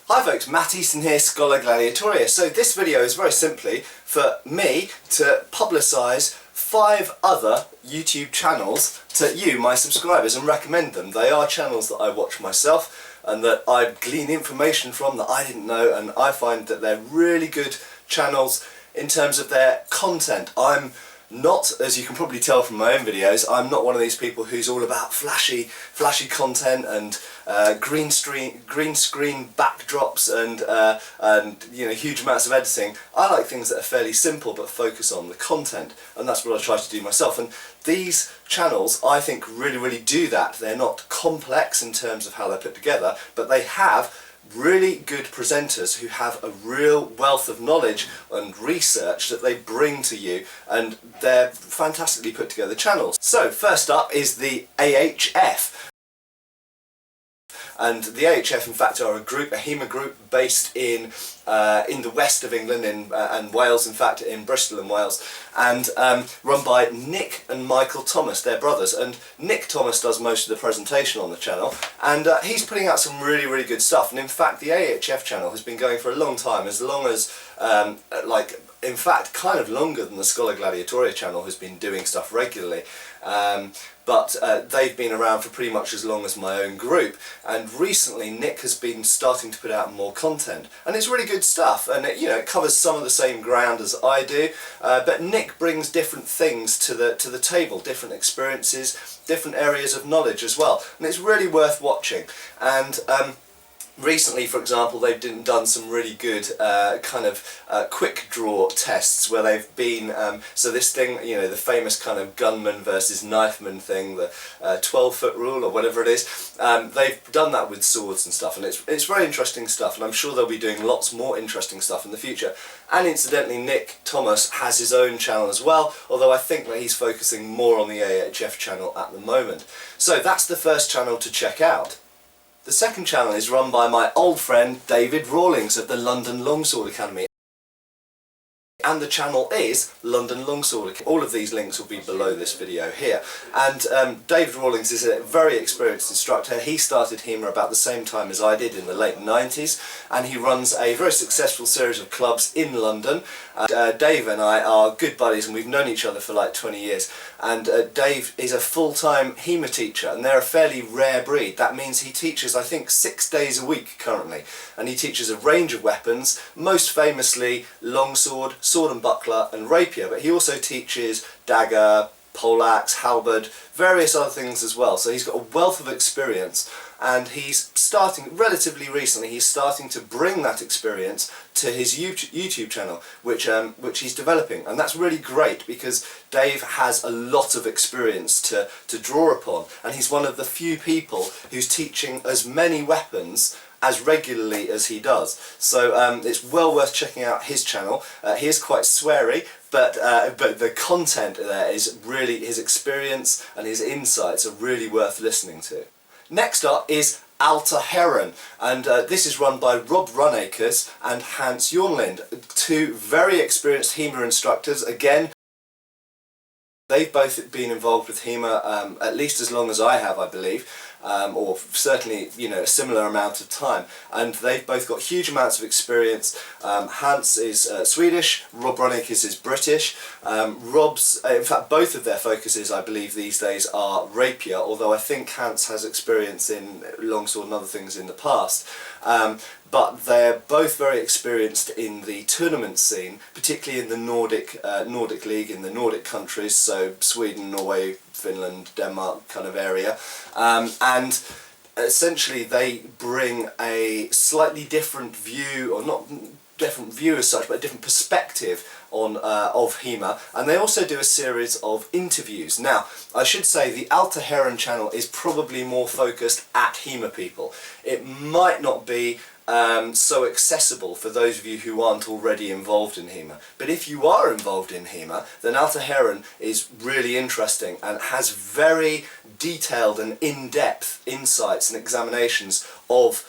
Hi folks, Matt Easton here, Scholagladiatoria. So this video is very simply for me to publicise 5 other YouTube channels to you, my subscribers, and recommend them. They are channels that I watch myself and that I glean information from that I didn't know, and I find that they're really good channels in terms of their content. I'm not, as you can probably tell from my own videos, I'm not one of these people who's all about flashy content and green screen backdrops and you know, huge amounts of editing. I like things that are fairly simple but focus on the content, and that's what I try to do myself. And these channels, I think, really do that. They're not complex in terms of how they're put together, but they have really good presenters who have a real wealth of knowledge and research that they bring to you, and they're fantastically put together channels. So first up is the AHF. And the AHF, in fact, are a HEMA group based in the west of England, and Wales, in fact, in Bristol and Wales, and run by Nick and Michael Thomas, their brothers. And Nick Thomas does most of the presentation on the channel, and he's putting out some really good stuff. And in fact, the AHF channel has been going for a long time, as long as, in fact, kind of longer than the Scholagladiatoria channel has been doing stuff regularly. But they've been around for pretty much as long as my own group, and recently Nick has been starting to put out more content, and it's really good stuff, and it covers some of the same ground as I do, but Nick brings different things to the table, different experiences, different areas of knowledge as well, and it's really worth watching. And recently, for example, they've done some really good quick draw tests where they've been, so this thing, the famous kind of gunman versus knifeman thing, the 12-foot rule or whatever it is, they've done that with swords and stuff, and it's very interesting stuff, and I'm sure they'll be doing lots more interesting stuff in the future. And incidentally, Nick Thomas has his own channel as well, although I think that he's focusing more on the AHF channel at the moment. So that's the first channel to check out. The second channel is run by my old friend David Rawlings of the London Longsword Academy, and the channel is London Longsword Academy. All of these links will be below this video here. And David Rawlings is a very experienced instructor. He started HEMA about the same time as I did, in the late 90s, and he runs a very successful series of clubs in London. Dave and I are good buddies, and we've known each other for like 20 years. And Dave is a full-time HEMA teacher, and they're a fairly rare breed. That means he teaches, I think, 6 days a week currently, and he teaches a range of weapons, most famously longsword, sword and buckler, and rapier, but he also teaches dagger, poleaxe, halberd, various other things as well. So he's got a wealth of experience, and he's starting, relatively recently, he's starting to bring that experience to his YouTube channel, which he's developing, and that's really great because Dave has a lot of experience to draw upon, and he's one of the few people who's teaching as many weapons as regularly as he does. So it's well worth checking out his channel. He is quite sweary, but the content there is really, his experience and his insights are really worth listening to. Next up is Alta Heron, and this is run by Rob Runacres and Hans Jornlind, 2 very experienced HEMA instructors. Again, they've both been involved with HEMA at least as long as I have, I believe, or certainly, a similar amount of time, and they've both got huge amounts of experience. Hans is Swedish, Rob Runacres is British. In fact, both of their focuses, I believe, these days are rapier, although I think Hans has experience in longsword and other things in the past. But they're both very experienced in the tournament scene, particularly in the Nordic League, in the Nordic countries, so Sweden, Norway, Finland, Denmark kind of area, and essentially they bring a slightly different view, or not different view as such, but a different perspective on of HEMA, and they also do a series of interviews. Now, I should say the Alta Heron channel is probably more focused at HEMA people. It might not be so accessible for those of you who aren't already involved in HEMA. But if you are involved in HEMA, then Alta Heron is really interesting and has very detailed and in-depth insights and examinations of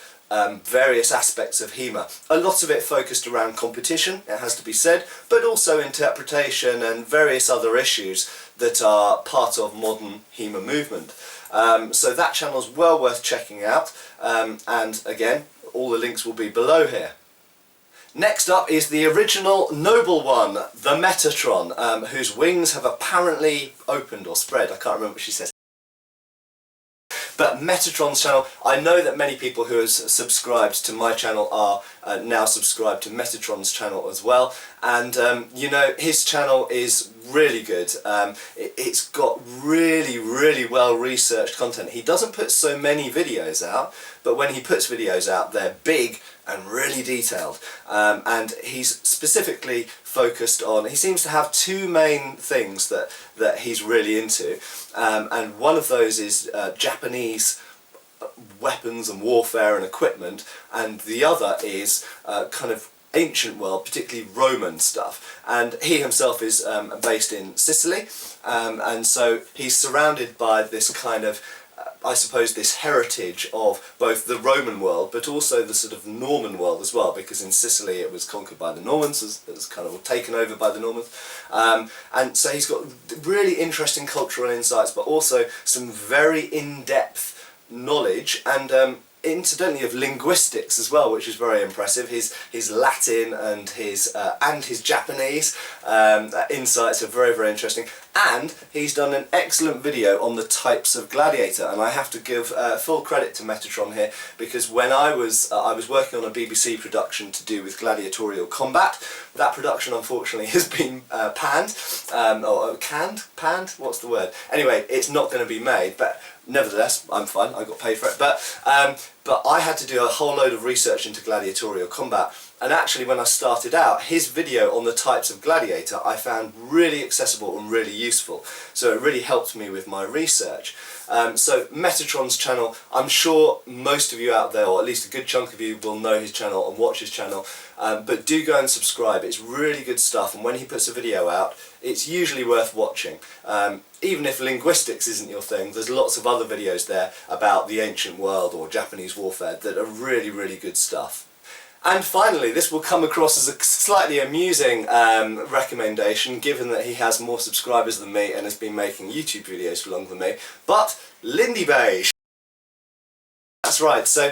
various aspects of HEMA. A lot of it focused around competition, it has to be said, but also interpretation and various other issues that are part of modern HEMA movement. So that channel's well worth checking out, and again, all the links will be below here. Next up is the original noble one, the Metatron, whose wings have apparently opened or spread. I can't remember what she says. But Metatron's channel, I know that many people who have subscribed to my channel are now subscribed to Metatron's channel as well, and you know, his channel is really good. It's got really well researched content. He doesn't put so many videos out, but when he puts videos out, they're big and really detailed, and he's specifically focused on, he seems to have two main things that he's really into, and one of those is Japanese weapons and warfare and equipment, and the other is kind of ancient world, particularly Roman stuff. And he himself is based in Sicily, and so he's surrounded by this kind of I suppose this heritage of both the Roman world but also the sort of Norman world as well, because in Sicily it was conquered by the Normans, it was kind of taken over by the Normans, and so he's got really interesting cultural insights but also some very in-depth knowledge, and incidentally of linguistics as well, which is very impressive. His Latin and his Japanese insights are very interesting, and he's done an excellent video on the types of gladiator, and I have to give full credit to Metatron here, because when I was working on a BBC production to do with gladiatorial combat. That production unfortunately has been panned, or panned, what's the word? Anyway, it's not going to be made, but nevertheless, I'm fine, I got paid for it. But I had to do a whole load of research into gladiatorial combat, and actually when I started out, his video on the types of gladiator I found really accessible and really useful, so it really helped me with my research. So Metatron's channel, I'm sure most of you out there, or at least a good chunk of you, will know his channel and watch his channel, but do go and subscribe. It's really good stuff, and when he puts a video out, it's usually worth watching. Even if linguistics isn't your thing, there's lots of other videos there about the ancient world or Japanese warfare that are really good stuff. And finally, this will come across as a slightly amusing recommendation, given that he has more subscribers than me and has been making YouTube videos for longer than me, but Lindy Beige. That's right, so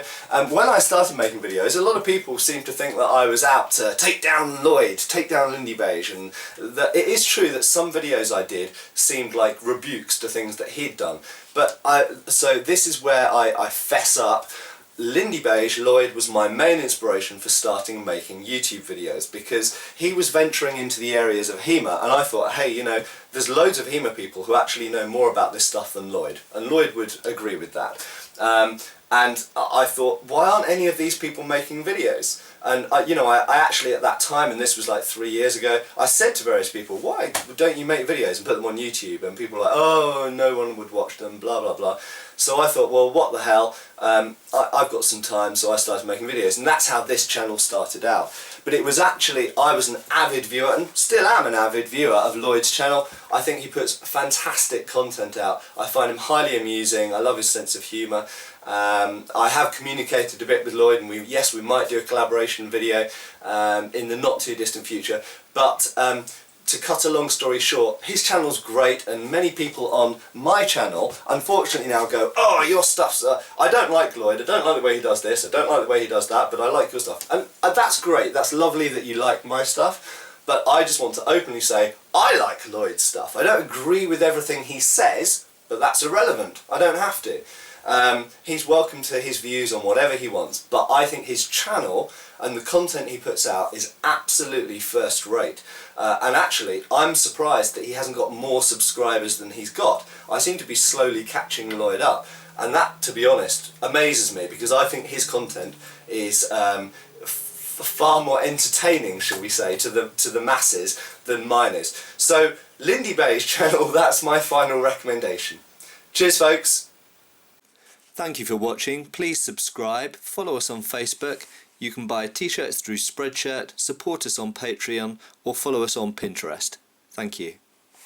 when I started making videos, a lot of people seemed to think that I was out to take down Lloyd, take down Lindy Beige, and that it is true that some videos I did seemed like rebukes to things that he'd done. But so this is where I fess up. Lindy Beige, Lloyd, was my main inspiration for starting making YouTube videos, because he was venturing into the areas of HEMA, and I thought, hey, you know, there's loads of HEMA people who actually know more about this stuff than Lloyd, and Lloyd would agree with that. And I thought, why aren't any of these people making videos? And you know, I actually at that time, and this was like 3 years ago, I said to various people, why don't you make videos and put them on YouTube? And people were like, oh, no one would watch them, blah blah blah. So I thought, well, what the hell, I've got some time, so I started making videos, and that's how this channel started out. But it was actually, I was an avid viewer, and still am an avid viewer of Lloyd's channel. I think he puts fantastic content out. I find him highly amusing, I love his sense of humour. I have communicated a bit with Lloyd, and we might do a collaboration video in the not too distant future, but to cut a long story short, his channel's great, and many people on my channel unfortunately now go, oh, your stuff's, I don't like Lloyd, I don't like the way he does this, I don't like the way he does that, but I like your stuff. And that's great, that's lovely that you like my stuff, but I just want to openly say, I like Lloyd's stuff. I don't agree with everything he says, but that's irrelevant, I don't have to. He's welcome to his views on whatever he wants, but I think his channel and the content he puts out is absolutely first rate. And actually, I'm surprised that he hasn't got more subscribers than he's got. I seem to be slowly catching Lloyd up, and that, to be honest, amazes me, because I think his content is far more entertaining, shall we say, to the masses than mine is. So, Lindy Beige channel, that's my final recommendation. Cheers, folks! Thank you for watching. Please subscribe, follow us on Facebook. You can buy t-shirts through Spreadshirt, support us on Patreon, or follow us on Pinterest. Thank you.